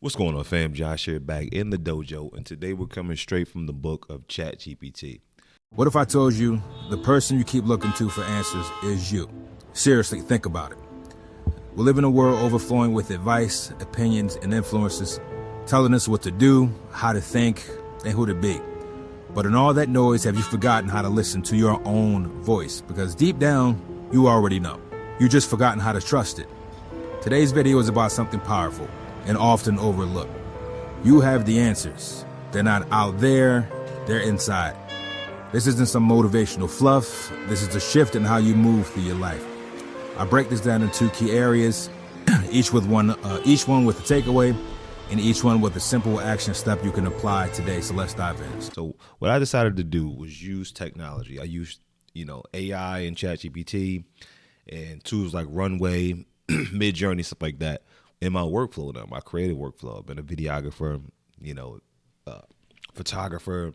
What's going on, fam? Josh here, back in the dojo, and today we're coming straight from the book of ChatGPT. What if I told you the person you keep looking to for answers is you? Seriously, think about it. We live in a world overflowing with advice, opinions, and influences, telling us what to do, how to think, and who to be. But in all that noise, have you forgotten how to listen to your own voice? Because deep down, you already know. You just forgotten how to trust it. Today's video is about something powerful and often overlooked. You have the answers. They're not out there, they're inside. This isn't some motivational fluff. This is a shift in how you move through your life. I break this down in two key areas, each one with a takeaway, and each one with a simple action step you can apply today. So let's dive in. So what I decided to do was use technology. I used, AI and ChatGPT and tools like Runway, Midjourney, stuff like that in my workflow now, my creative workflow. I've been a videographer, photographer,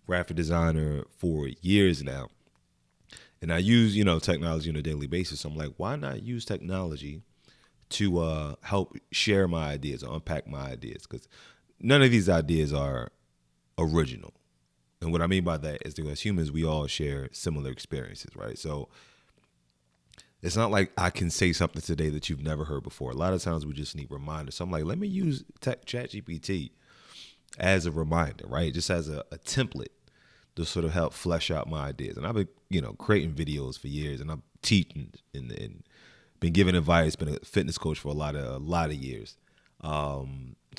graphic designer for years now. And I use, technology on a daily basis. So I'm like, why not use technology to help share my ideas or unpack my ideas? Because none of these ideas are original. And what I mean by that is that as humans, we all share similar experiences, right? So it's not like I can say something today that you've never heard before. A lot of times we just need reminders. So I'm like, let me use ChatGPT as a reminder, right? Just as a template to sort of help flesh out my ideas. And I've been, creating videos for years, and I'm teaching and been giving advice, been a fitness coach for a lot of years. So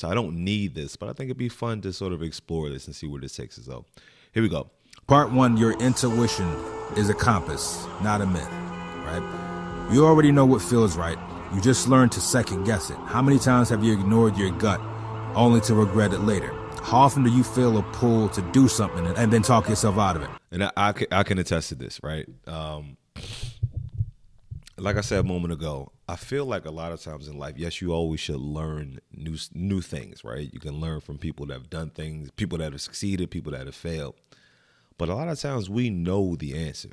I don't need this, but I think it'd be fun to sort of explore this and see where this takes us. So here we go. Part one, your intuition is a compass, not a myth, right? You already know what feels right. You just learned to second guess it. How many times have you ignored your gut only to regret it later? How often do you feel a pull to do something and then talk yourself out of it? And I can attest to this, right? Like I said a moment ago, I feel like a lot of times in life, yes, you always should learn new things, right? You can learn from people that have done things, people that have succeeded, people that have failed. But a lot of times we know the answer.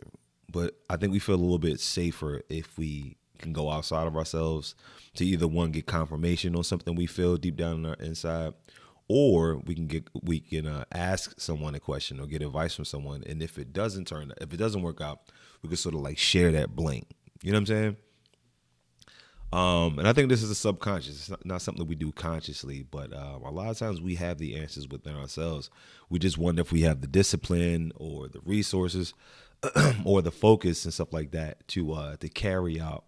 But I think we feel a little bit safer if we can go outside of ourselves to either one, get confirmation on something we feel deep down in our inside, or we can ask someone a question or get advice from someone. And if it doesn't work out, we can sort of like share that blank. You know what I'm saying? And I think this is a subconscious. It's not something we do consciously, but a lot of times we have the answers within ourselves. We just wonder if we have the discipline or the resources or the focus and stuff like that to carry out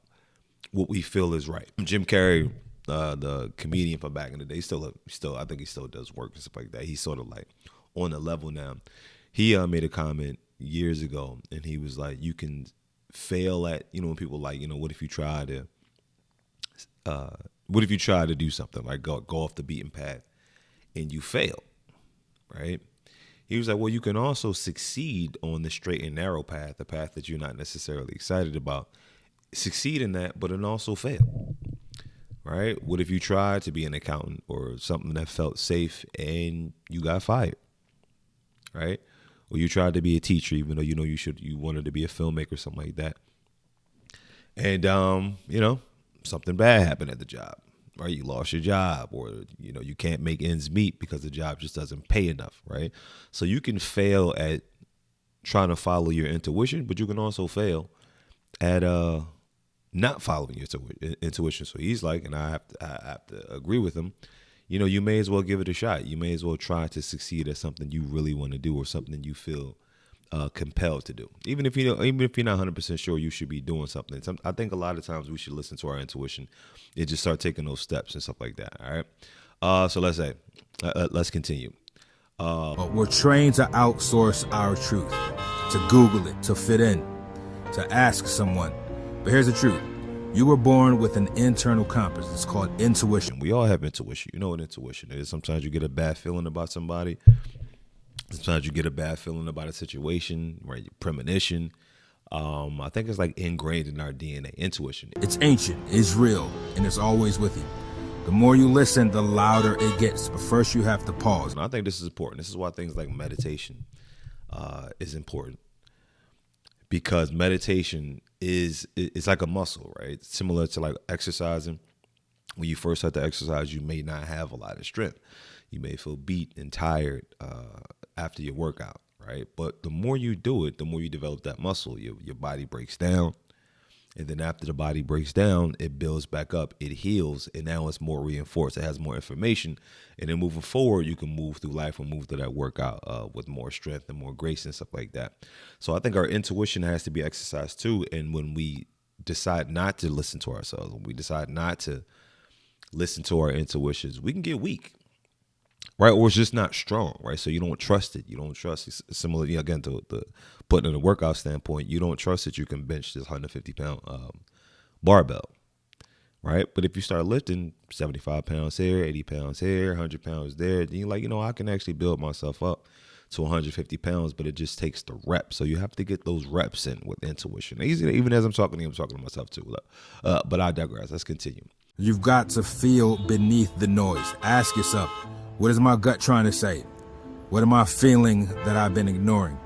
what we feel is right. Jim Carrey, the comedian from back in the day, I think he still does work and stuff like that. He's sort of like on the level now. He made a comment years ago, and he was like, you can fail at, when people like, what if you try to do something like go off the beaten path and you fail, right? He was like, well, you can also succeed on the straight and narrow path, the path that you're not necessarily excited about. Succeed in that, but then also fail, right? What if you tried to be an accountant or something that felt safe and you got fired, right? Or you tried to be a teacher, even though you wanted to be a filmmaker, something like that. And, something bad happened at the job, right? You lost your job, or, you can't make ends meet because the job just doesn't pay enough, right? So you can fail at trying to follow your intuition, but you can also fail at not following your intuition. So he's like, and I have to agree with him, you may as well give it a shot. You may as well try to succeed at something you really want to do or something you feel compelled to do. Even if you're not 100% sure you should be doing something. I think a lot of times we should listen to our intuition and just start taking those steps and stuff like that. All right. So let's continue. We're trained to outsource our truth, to Google it, to fit in, to ask someone. But here's the truth. You were born with an internal compass. It's called intuition. We all have intuition. You know what intuition is. Sometimes you get a bad feeling about somebody. Sometimes you get a bad feeling about a situation, right? Premonition. I think it's like ingrained in our DNA, intuition. It's ancient, it's real, and it's always with you. The more you listen, the louder it gets. But first you have to pause. And I think this is important. This is why things like meditation is important. Because meditation it's like a muscle, right? It's similar to like exercising. When you first start to exercise, you may not have a lot of strength. You may feel beat and tired after your workout, right? But the more you do it, the more you develop that muscle. Your body breaks down. And then after the body breaks down, it builds back up, it heals, and now it's more reinforced. It has more information. And then moving forward, you can move through life and move through that workout with more strength and more grace and stuff like that. So I think our intuition has to be exercised too. And when we decide not to listen to ourselves, when we decide not to listen to our intuitions, we can get weak, right? Or it's just not strong, right? So you don't trust it. You don't trust it. Similarly, again, to the putting in a workout standpoint, you don't trust that you can bench this 150-pound barbell, right? But if you start lifting 75 pounds here, 80 pounds here, 100 pounds there, then you're like, I can actually build myself up to 150 pounds, but it just takes the reps. So you have to get those reps in with intuition. Even as I'm talking to you, I'm talking to myself too. But I digress. Let's continue. You've got to feel beneath the noise. Ask yourself, what is my gut trying to say? What am I feeling that I've been ignoring?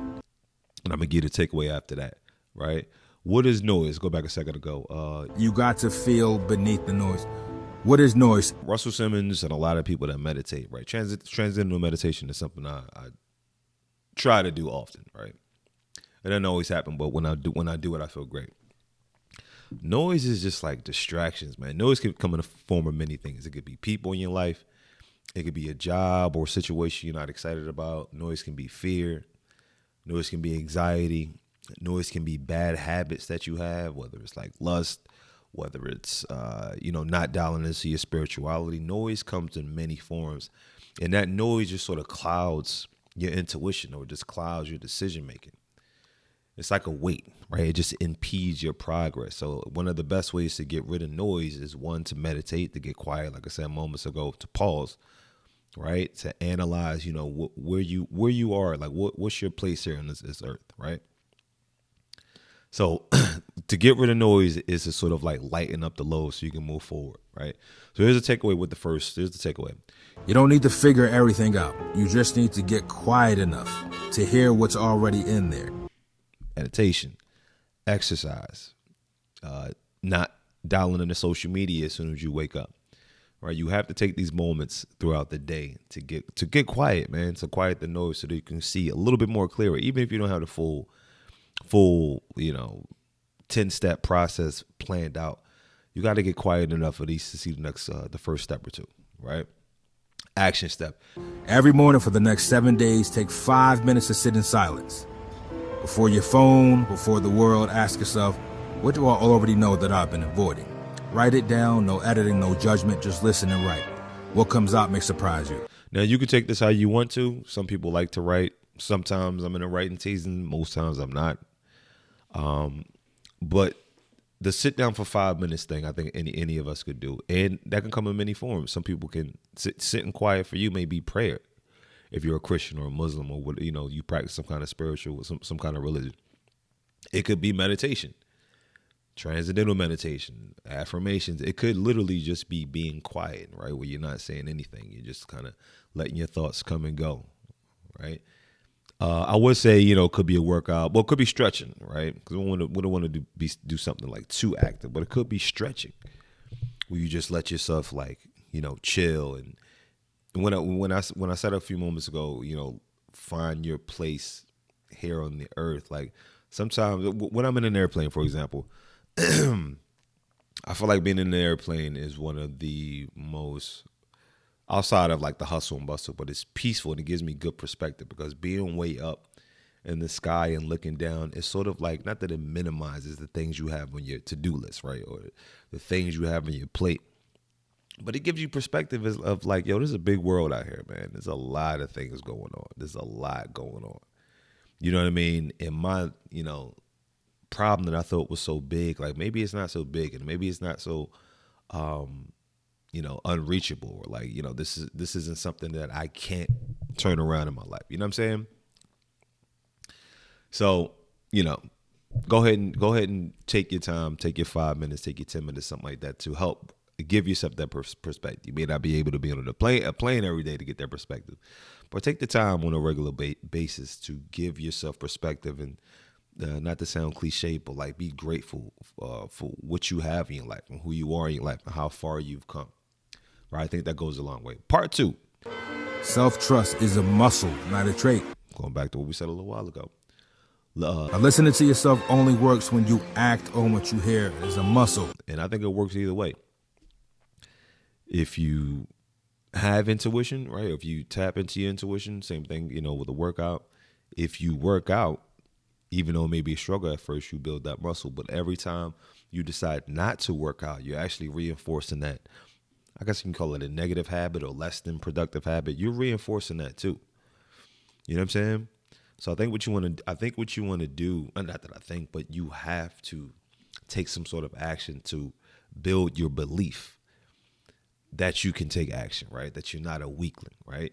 And I'm going to give you the takeaway after that, right? What is noise? Go back a second ago. You got to feel beneath the noise. What is noise? Russell Simmons and a lot of people that meditate, right? Transcendental meditation is something I try to do often, right? It doesn't always happen, but when I do it, I feel great. Noise is just like distractions, man. Noise can come in the form of many things. It could be people in your life. It could be a job or situation you're not excited about. Noise can be fear. Noise can be anxiety. Noise can be bad habits that you have, whether it's like lust, whether it's, not dialing into your spirituality. Noise comes in many forms. And that noise just sort of clouds your intuition or just clouds your decision making. It's like a weight, right? It just impedes your progress. So one of the best ways to get rid of noise is, one, to meditate, to get quiet, like I said moments ago, to pause, right? To analyze, where you are, like what's your place here on this earth, right? So to get rid of noise is to sort of like lighten up the load so you can move forward, right? So here's the takeaway here's the takeaway. You don't need to figure everything out. You just need to get quiet enough to hear what's already in there. Meditation, exercise, not dialing into social media as soon as you wake up, right? You have to take these moments throughout the day to get quiet, man, to quiet the noise so that you can see a little bit more clearer, even if you don't have the full 10-step process planned out. You got to get quiet enough at least to see the first step or two, right? Action step. Every morning for the next 7 days, take 5 minutes to sit in silence. Before your phone, before the world, ask yourself, what do I already know that I've been avoiding? Write it down, no editing, no judgment, just listen and write. What comes out may surprise you. Now, you can take this how you want to. Some people like to write. Sometimes I'm in a writing season. Most times I'm not. But the sit down for 5 minutes thing, I think any of us could do. And that can come in many forms. Some people can sit in quiet. For you may be prayer. If you're a Christian or a Muslim or you practice some kind of spiritual, some kind of religion. It could be meditation, transcendental meditation, affirmations. It could literally just be being quiet, right? Where you're not saying anything. You're just kind of letting your thoughts come and go, right? I would say, it could be a workout. Well, it could be stretching, right? Because we don't want to do something like too active, but it could be stretching where you just let yourself chill. And when I said a few moments ago, find your place here on the earth. Like sometimes when I'm in an airplane, for example, I feel like being in an airplane is one of the most, outside of like the hustle and bustle, but it's peaceful and it gives me good perspective because being way up in the sky and looking down is sort of like, not that it minimizes the things you have on your to-do list, right? Or the things you have on your plate, but it gives you perspective of like, yo, there's a big world out here, man. There's a lot of things going on. There's a lot going on. You know what I mean? And my, problem that I thought was so big, like maybe it's not so big and maybe it's not so, unreachable, or like, this isn't something that I can't turn around in my life. You know what I'm saying? So, go ahead and take your time, take your 5 minutes, take your 10 minutes, something like that to help give yourself that perspective. You may not be able to be on a plane every day to get that perspective, but take the time on a regular basis to give yourself perspective and not to sound cliche, but be grateful for what you have in your life and who you are in your life and how far you've come. Right? I think that goes a long way. Part 2. Self-trust is a muscle, not a trait. Going back to what we said a little while ago. Now, listening to yourself only works when you act on what you hear. It's a muscle. And I think it works either way. If you have intuition, right? If you tap into your intuition, same thing, with a workout. If you work out, even though it may be a struggle at first, you build that muscle. But every time you decide not to work out, you're actually reinforcing that. I guess you can call it a negative habit or less than productive habit. You're reinforcing that too. You know what I'm saying? So I think what you want to do, not that I think, but you have to take some sort of action to build your belief that you can take action, right? That you're not a weakling, right?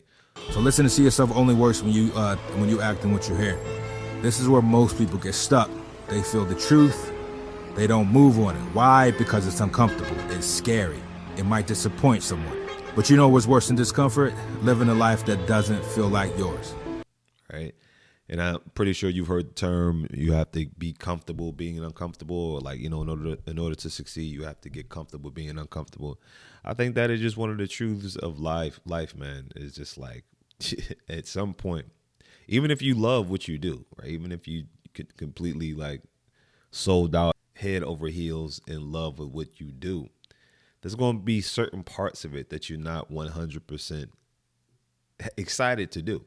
So listening to yourself only works when you act on what you hear. This is where most people get stuck. They feel the truth. They don't move on it. Why? Because it's uncomfortable. It's scary. It might disappoint someone. But you know what's worse than discomfort? Living a life that doesn't feel like yours. Right? And I'm pretty sure you've heard the term, you have to be comfortable being uncomfortable, or like, in order to succeed, you have to get comfortable being uncomfortable. I think that is just one of the truths of life. Life, man, is just like at some point, even if you love what you do, right? Even if you could completely like sold out head over heels in love with what you do, there's going to be certain parts of it that you're not 100% excited to do.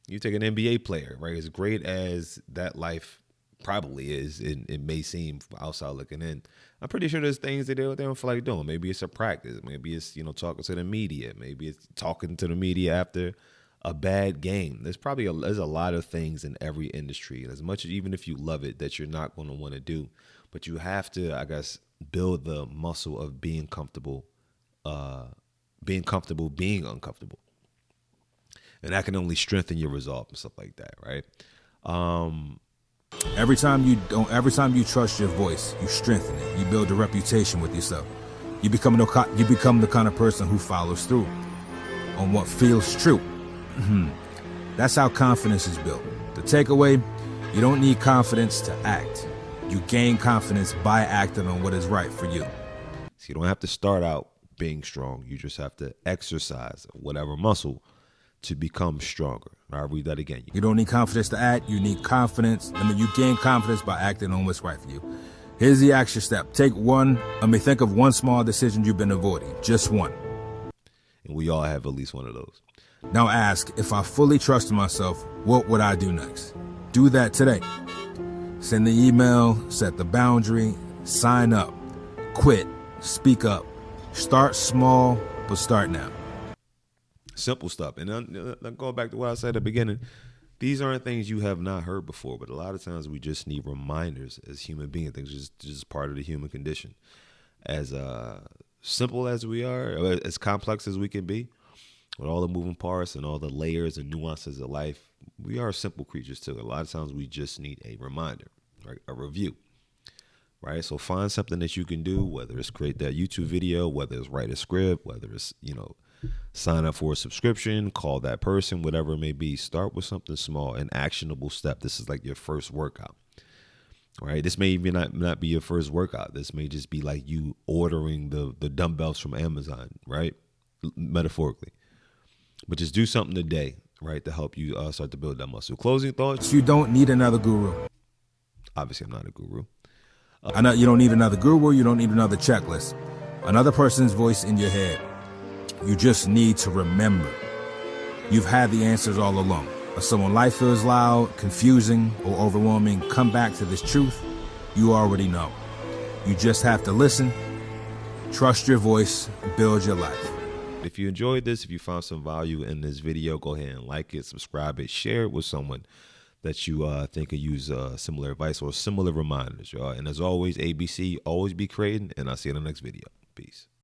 You take an NBA player, right? As great as that life probably is, it may seem outside looking in. I'm pretty sure there's things that they don't feel like doing. Maybe it's a practice. Maybe it's, talking to the media. Maybe it's talking to the media after a bad game. There's a lot of things in every industry. And as much as, even if you love it, that you're not going to want to do. But you have to, I guess, build the muscle of being comfortable being uncomfortable. And that can only strengthen your resolve and stuff like that, right? Every time you trust your voice, you strengthen it. You build a reputation with yourself. You become the kind of person who follows through on what feels true. That's how confidence is built. The takeaway: you don't need confidence to act. You gain confidence by acting on what is right for you. So you don't have to start out being strong. You just have to exercise whatever muscle to become stronger. I'll read that again. You don't need confidence to act. You need confidence. You gain confidence by acting on what's right for you. Here's the action step. Think of one small decision you've been avoiding. Just one. And we all have at least one of those. Now ask, if I fully trusted myself, what would I do next? Do that today. Send the email, set the boundary, sign up, quit, speak up. Start small, but start now. Simple stuff. And then going back to what I said at the beginning, these aren't things you have not heard before, but a lot of times we just need reminders as human beings. Things just part of the human condition. As simple as we are, as complex as we can be, with all the moving parts and all the layers and nuances of life, we are simple creatures too. A lot of times we just need a reminder, right? A review, right? So find something that you can do, whether it's create that YouTube video, whether it's write a script, whether it's, sign up for a subscription, call that person, whatever it may be. Start with something small, an actionable step. This is like your first workout, right? This may even not be your first workout. This may just be like you ordering the dumbbells from Amazon, right? Metaphorically. But just do something today, right, to help you start to build that muscle. Closing thoughts? You don't need another guru. Obviously, I'm not a guru. I know you don't need another guru. You don't need another checklist. Another person's voice in your head. You just need to remember. You've had the answers all along. If someone life feels loud, confusing, or overwhelming, come back to this truth. You already know. You just have to listen, trust your voice, build your life. If you enjoyed this, if you found some value in this video, go ahead and like it, subscribe it, share it with someone that you think could use similar advice or similar reminders. And as always, ABC, always be creating, and I'll see you in the next video. Peace.